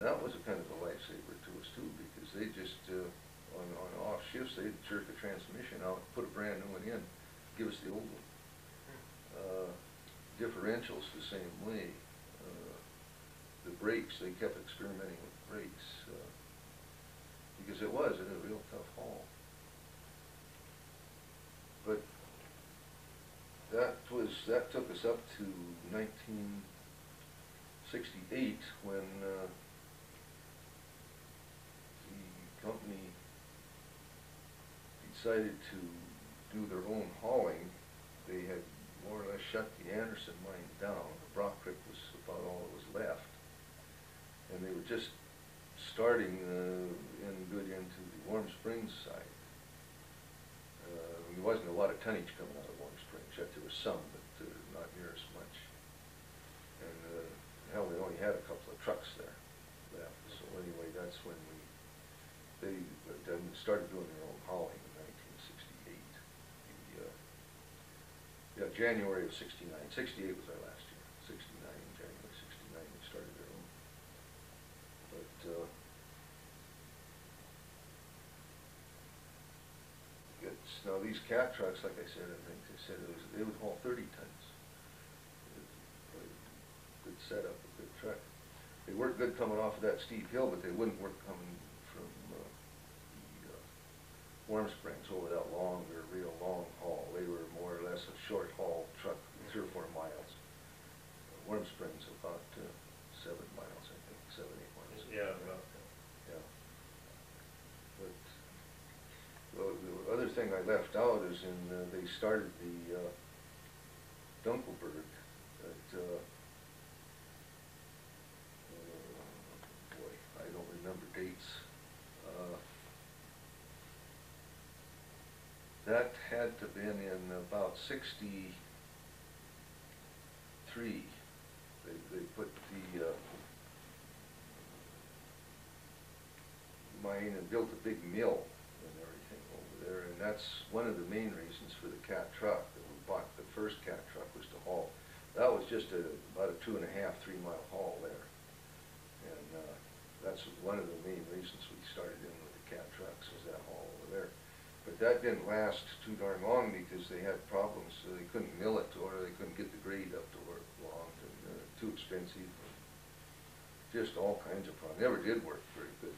That was a kind of a lifesaver to us too, because they just, on off shifts, they'd jerk the transmission out, put a brand new one in, give us the old one. Differentials the same way. The brakes, they kept experimenting with brakes, because it was a real tough haul. But that took us up to 1968 when the company decided to do their own hauling. They had more or less shut the Anderson mine down. The Brock Creek was about all that was left. And they were just starting good into the Warm Springs side. There wasn't a lot of tonnage coming out of Warm Springs yet. There was some, but not near as much. And hell, they only had a couple of trucks there left. So anyway, that's when they started doing their own hauling in 1968. Yeah, January of 69. 68 was our last year. 69, January 69, they started their own. But now these cat trucks, like I said, I think they said they would haul 30 tons. Good setup, a good truck. They worked good coming off of that steep hill, but they wouldn't work coming from the Warm Springs over that real long haul. They were more or less a short haul truck, 3 or 4 miles. Warm Springs about 7 miles, I think, 7, 8 miles. Yeah, about that. Yeah. But the other thing I left out is they started the Dunkelberg at, boy, I don't remember dates. That had to have been in about 63. They put the mine and built a big mill and everything over there, and that's one of the main reasons for the cat truck that we bought. The first cat truck was to haul. That was just about a 2.5, 3 mile haul there, and that's one of the main reasons we started in with the cat trucks, was that haul over there. But that didn't last too darn long because they had problems. So they couldn't mill it to order. They couldn't get the grade up to where it belonged, and too expensive. Just all kinds of problems. Never did work very good.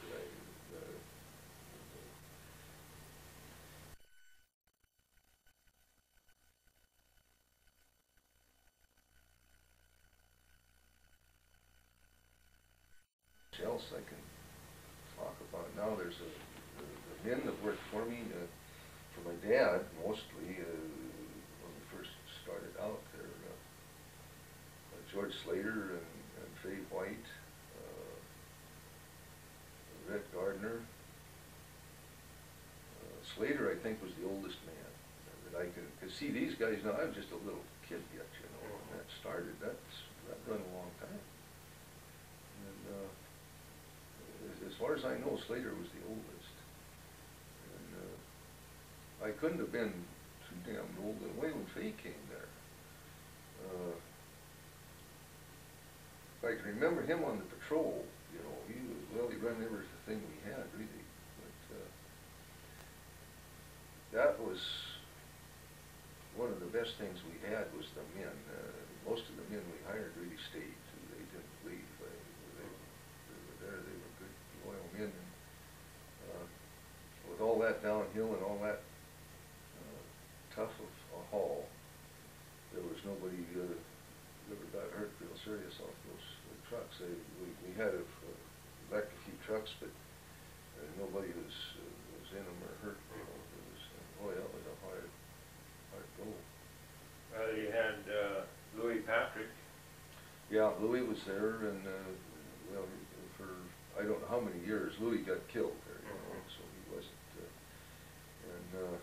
Else I can talk about now. There's the men that worked for me, for my dad mostly, when we first started out there. George Slater and Faye White, Red Gardner. Slater, I think, was the oldest man that I could see. These guys now, I was just a little kid yet, you know, when that started. That run a long time. And as far as I know, Slater was the oldest. And I couldn't have been too damn old in a way when Faye came there. I can remember him on the patrol. You know, he ran everything we had, really. But that was one of the best things we had, was the men. Most of the men we hired really stayed. They didn't leave. They were there. They were good, loyal men. And with all that downhill and all that tough of a haul, there was nobody ever got hurt real serious off those trucks. We had wrecked a few trucks, but nobody was in them or hurt. You know, it was, boy, that was a hard go. Well, you had Louis Patrick. Yeah, Louis was there, and well, for I don't know how many years. Louis got killed there, you know, so he wasn't. And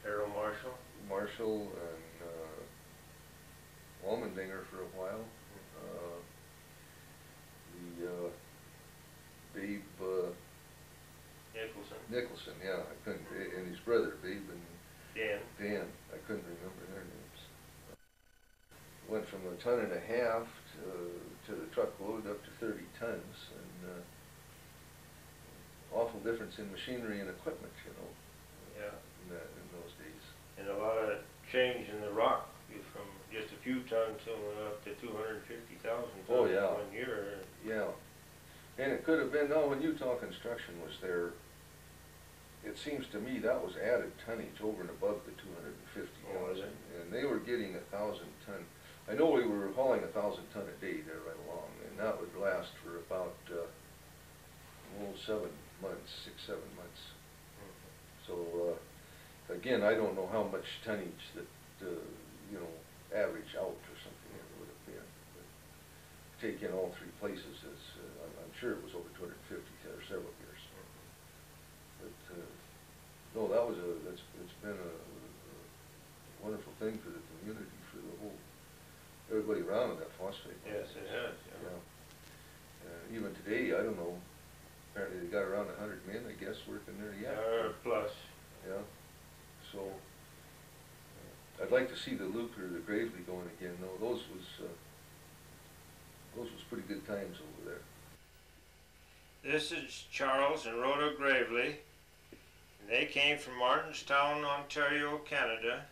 Harold Marshall. Marshall and Walmendinger for a while. Babe Nicholson, yeah, I couldn't, and his brother, Babe and Dan, I couldn't remember their names. Went from 1.5 tons to the truckload up to 30 tons, and difference in machinery and equipment, you know, Yeah. in those days. And a lot of change in the rock, from just a few tons to up to 250,000 tons Oh, yeah. in 1 year. Yeah, and it could have been, no, when Utah Construction was there, it seems to me that was added tonnage over and above the 250,000. Oh, was it? And they were getting 1,000 ton. I know we were hauling 1,000 ton a day there right along, and that would last for about, 7 months, 6, 7 months. So, again, I don't know how much tonnage that, you know, average out or something it would have been. But take in all three places, I'm sure it was over 250 or several years. But, no, it's been a wonderful thing for the community, for the whole, everybody around in that phosphate. Yes, it has, yeah. Yeah. Even today, I don't know, apparently they got around 100 men, I guess, working there yet. Plus. Yeah, so, I'd like to see the Luke or the Gravely going again, though. Those was pretty good times over there. This is Charles and Rhoda Gravely. And they came from Martinstown, Ontario, Canada,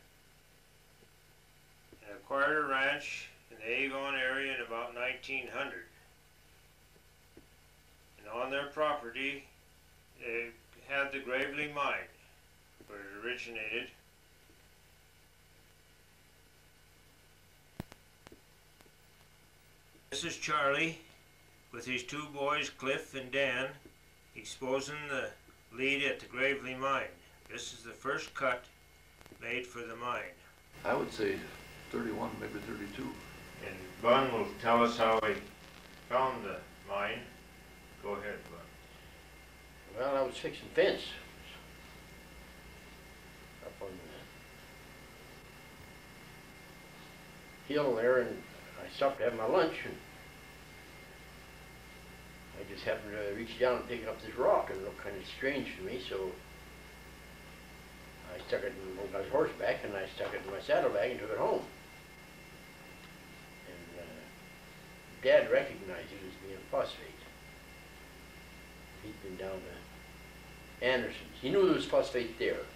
and acquired a ranch in the Avon area in about 1900. And on their property, they had the Gravely mine, where it originated. This is Charlie with his two boys, Cliff and Dan, exposing the lead at the Gravely mine. This is the first cut made for the mine. I would say 31, maybe 32. And Bun will tell us how he found the mine. Go ahead, Bun. Well, I was fixing fence up on the hill there, and I stopped to have my lunch, and I just happened to reach down and pick up this rock, and it looked kind of strange to me, so I stuck it in I was horseback, and I stuck it in my saddlebag and took it home. And Dad recognized it as being phosphate. He'd been down to Anderson's. He knew there was phosphate there. It was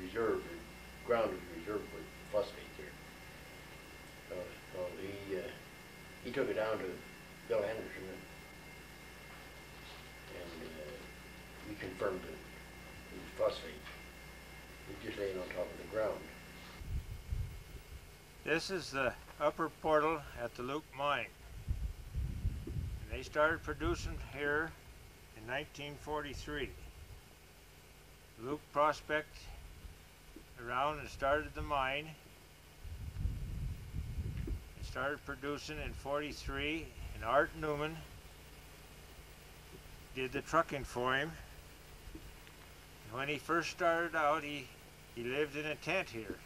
reserved, the ground was reserved for phosphate there. So he took it down to Bill Anderson, and we confirmed that it was phosphate. It just laying on top of the ground. This is the upper portal at the Luke mine. And they started producing here in 1943. Luke prospect around and started the mine. It started producing in 43, and Art Newman did the trucking for him. And when he first started out, he lived in a tent here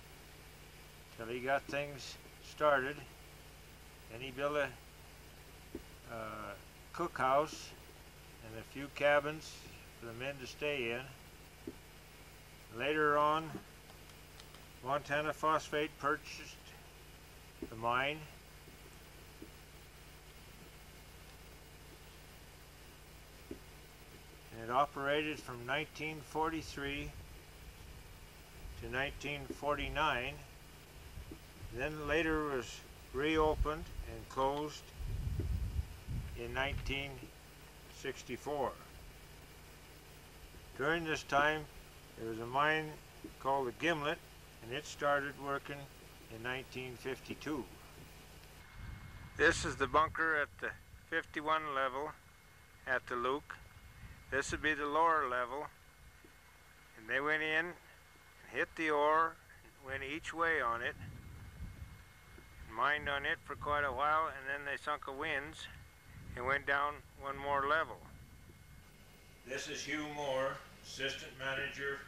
till he got things started. Then he built a cookhouse and a few cabins for the men to stay in. Later on, Montana Phosphate purchased the mine. And it operated from 1943 to 1949. Then later was reopened and closed in 1964. During this time, there was a mine called the Gimlet, and it started working in 1952. This is the bunker at the 51 level at the Luke. This would be the lower level, and they went in and hit the ore, went each way on it, mined on it for quite a while, and then they sunk a winze and went down one more level. This is Hugh Moore, Assistant Manager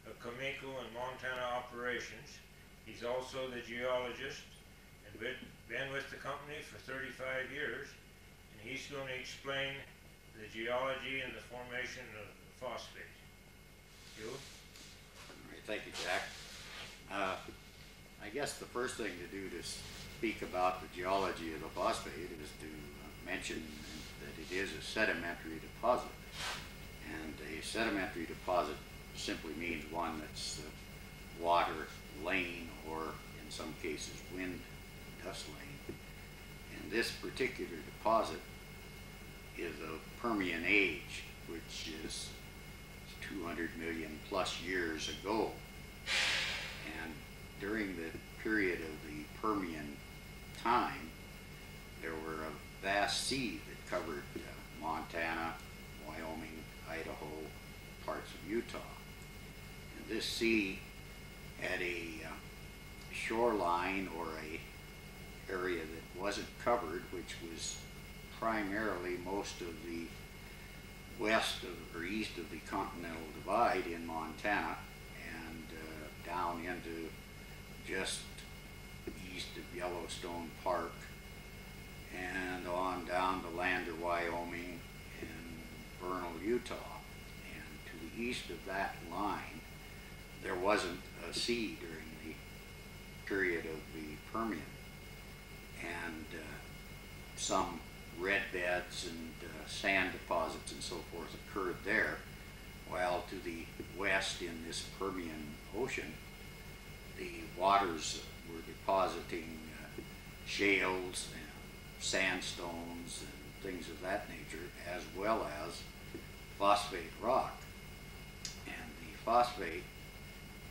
of Cominco and Montana Operations. He's also the geologist and been with the company for 35 years, and he's going to explain the geology and the formation of the phosphate. Hugh? Thank you, Jack. I guess the first thing to do to speak about the geology of the phosphate is to mention that it is a sedimentary deposit. And a sedimentary deposit simply means one that's water lane, or in some cases wind dust lane. And this particular deposit is of Permian age, which is 200 million plus years ago. And during the period of the Permian time, there were a vast sea that covered Montana, Wyoming, Idaho, parts of Utah. And this sea had a shoreline, or a area that wasn't covered, which was primarily most of the west of, or east of the Continental Divide in Montana, and down into just east of Yellowstone Park, and on down to Lander, Wyoming, and Vernal, Utah. And to the east of that line, there wasn't a sea during the period of the Permian. And some red beds and sand deposits and so forth occurred there, while to the west in this Permian Ocean, the waters were depositing shales and sandstones and things of that nature, as well as phosphate rock. And the phosphate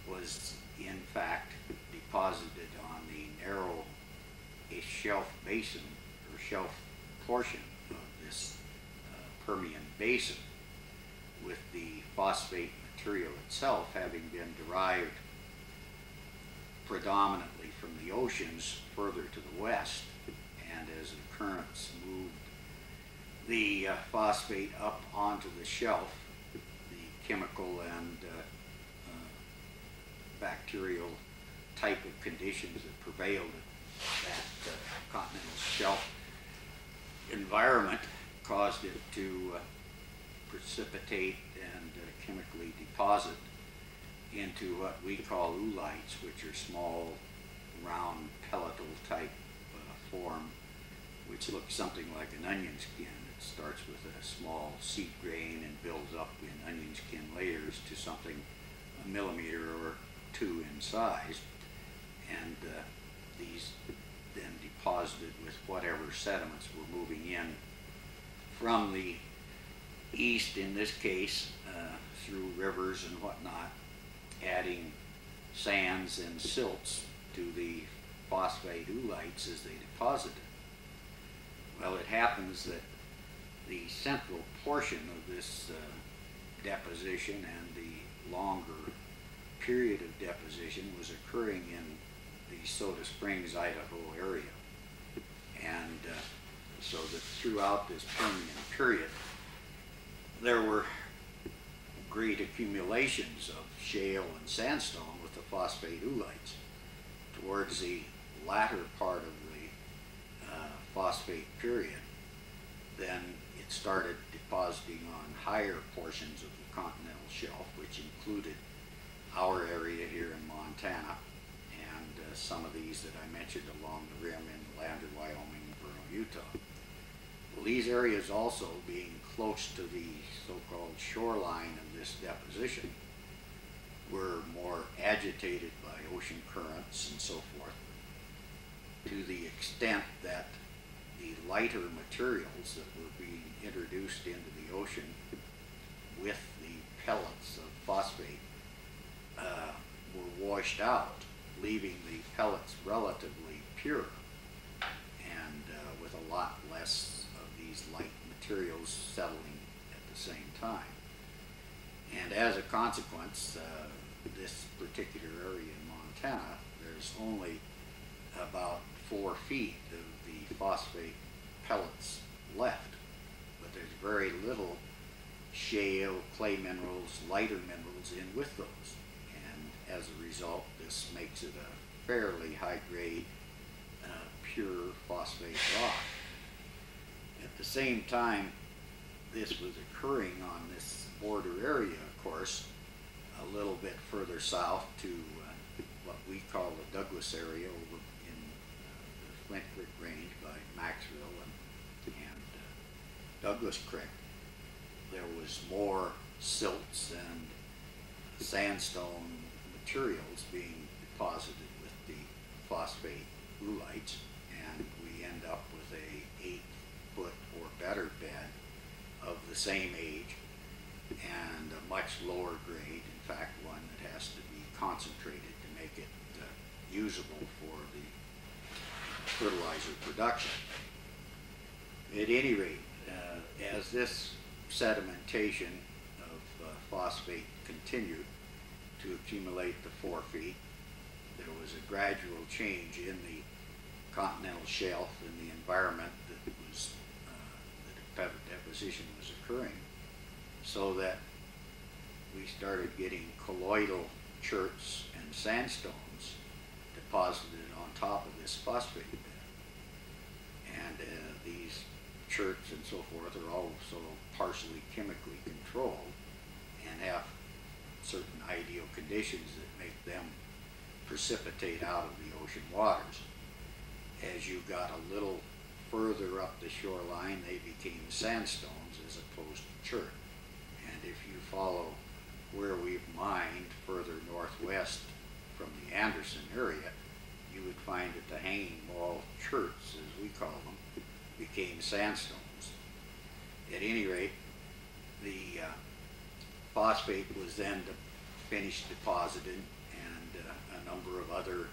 was in fact deposited on the narrow shelf basin, or shelf portion of this Permian basin, with the phosphate material itself having been derived predominantly from the oceans further to the west. And as the currents moved the phosphate up onto the shelf, the chemical and bacterial type of conditions that prevailed at that continental shelf environment caused it to precipitate and chemically deposit into what we call oolites, which are small, round, pelletal type form, which looks something like an onion skin. It starts with a small seed grain and builds up in onion skin layers to something a millimeter or two in size. And these then deposited with whatever sediments were moving in from the east, in this case, through rivers and whatnot, adding sands and silts to the phosphate oolites as they deposited. Well, it happens that the central portion of this deposition and the longer period of deposition was occurring in the Soda Springs, Idaho area. And so that throughout this Permian period, there were great accumulations of shale and sandstone with the phosphate oolites. Towards the latter part of the phosphate period, then it started depositing on higher portions of the continental shelf, which included our area here in Montana, and some of these that I mentioned along the rim in Lander, Wyoming, and Vernal, Utah. Well, these areas also, being close to the so-called shoreline of this deposition, were more agitated by ocean currents and so forth, to the extent that the lighter materials that were being introduced into the ocean with the pellets of phosphate were washed out, leaving the pellets relatively pure, and with a lot less of these light materials settling at the same time. And as a consequence, this particular area in Montana, there's only about 4 feet of the phosphate pellets left, but there's very little shale, clay minerals, lighter minerals in with those. And as a result, this makes it a fairly high-grade, pure phosphate rock. At the same time this was occurring on this border area, of course, a little bit further south to what we call the Douglas area over in the Flint Creek Range by Maxville and Douglas Creek, there was more silts and sandstone materials being deposited with the phosphate oolites, and we end up with a 8-foot or better bed of the same age and a much lower grade, in fact one that has to be concentrated to make it usable for the fertilizer production. At any rate, as this sedimentation of phosphate continued to accumulate to 4 feet, there was a gradual change in the continental shelf and the environment that was the deposition was occurring, so that we started getting colloidal cherts and sandstones deposited on top of this phosphate bed. And these cherts and so forth are also partially chemically controlled and have certain ideal conditions that make them precipitate out of the ocean waters. As you got a little further up the shoreline, they became sandstones as opposed to chert. And if you follow where we've mined further northwest from the Anderson area, you would find that the hanging wall cherts, as we call them, became sandstones. At any rate, the phosphate was then finished deposited, and a number of other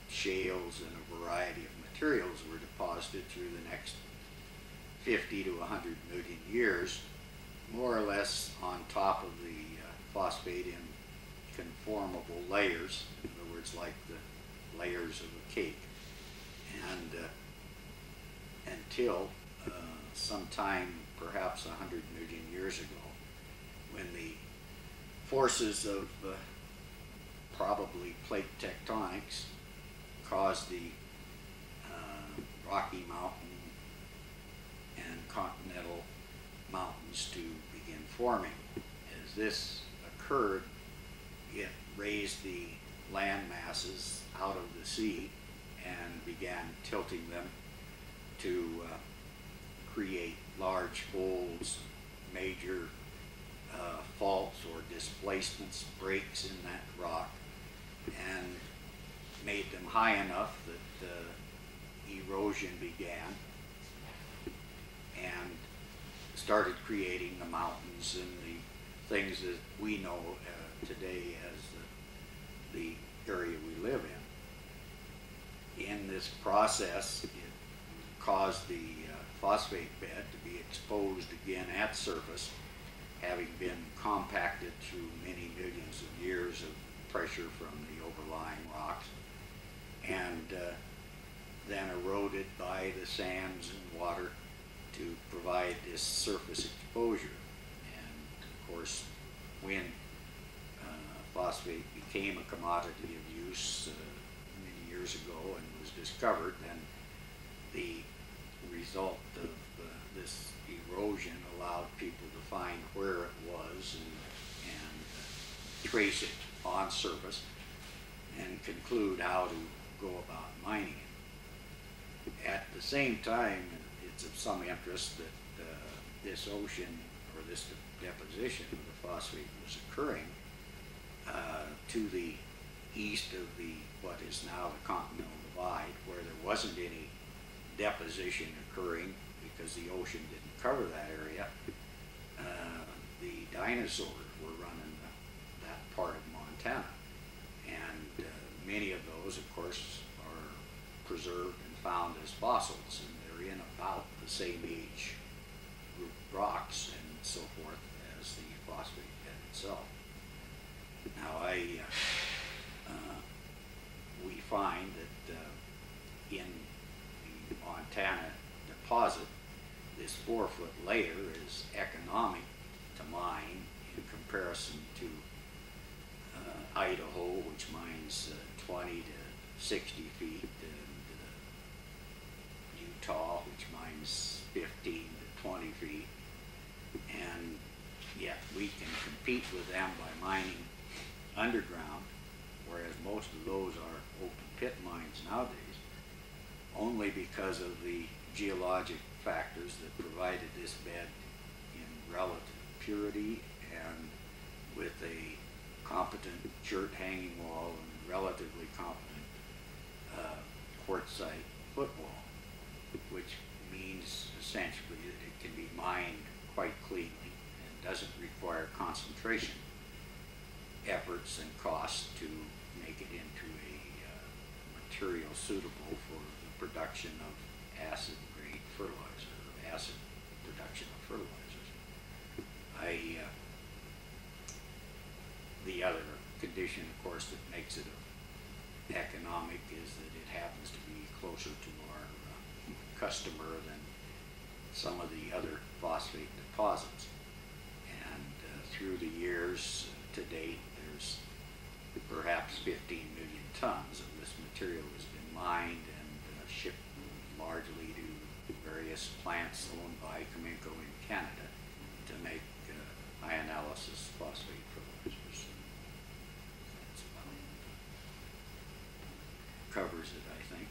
shales and a variety of materials were deposited through the next 50 to 100 million years, more or less on top of the phosphate in conformable layers, in other words, like the layers of a cake, and until sometime perhaps 100 million years ago, when the forces of probably plate tectonics caused the Rocky Mountain and continental mountains to begin forming. As this occurred, it raised the land masses out of the sea and began tilting them to create large folds, major faults or displacements, breaks in that rock, and made them high enough that erosion began and started creating the mountains and the things that we know today as the area we live in. In this process, it caused the phosphate bed to be exposed again at surface, having been compacted through many millions of years of pressure from the overlying rocks, and then eroded by the sands and water to provide this surface exposure. And of course, when phosphate became a commodity of use many years ago and was discovered, then the result of this erosion allowed people to find where it was and trace it on surface and conclude how to go about mining it. At the same time, it's of some interest that this ocean, or this deposition of the phosphate, was occurring to the east of what is now the Continental Divide, where there wasn't any deposition occurring because the ocean didn't cover that area. The dinosaurs were running that part of Montana, and many of those, of course, are preserved and found as fossils, and they're in about the same age group rocks and so forth as the phosphate bed itself. Now, we find that in the Montana deposit, this 4-foot layer is economic to mine in comparison to Idaho, which mines 20 to 60 feet, and Utah, which mines 15 to 20 feet, and yet we can compete with them by mining underground, whereas most of those are open pit mines nowadays, only because of the geologic factors that provided this bed in relative purity and with a competent chert hanging wall and relatively competent quartzite footwall, which means essentially that it can be mined quite cleanly and doesn't require concentration efforts and costs to make it into a material suitable for the production of acid grade fertilizer, or acid production of fertilizers. The other condition, of course, that makes it economic is that it happens to be closer to our customer than some of the other phosphate deposits. And through the years to date, there's perhaps 15 million tons of this material has been mined and shipped largely to various plants owned by Cominco in Canada to make high analysis phosphate fertilizers. That's about covers it, I think.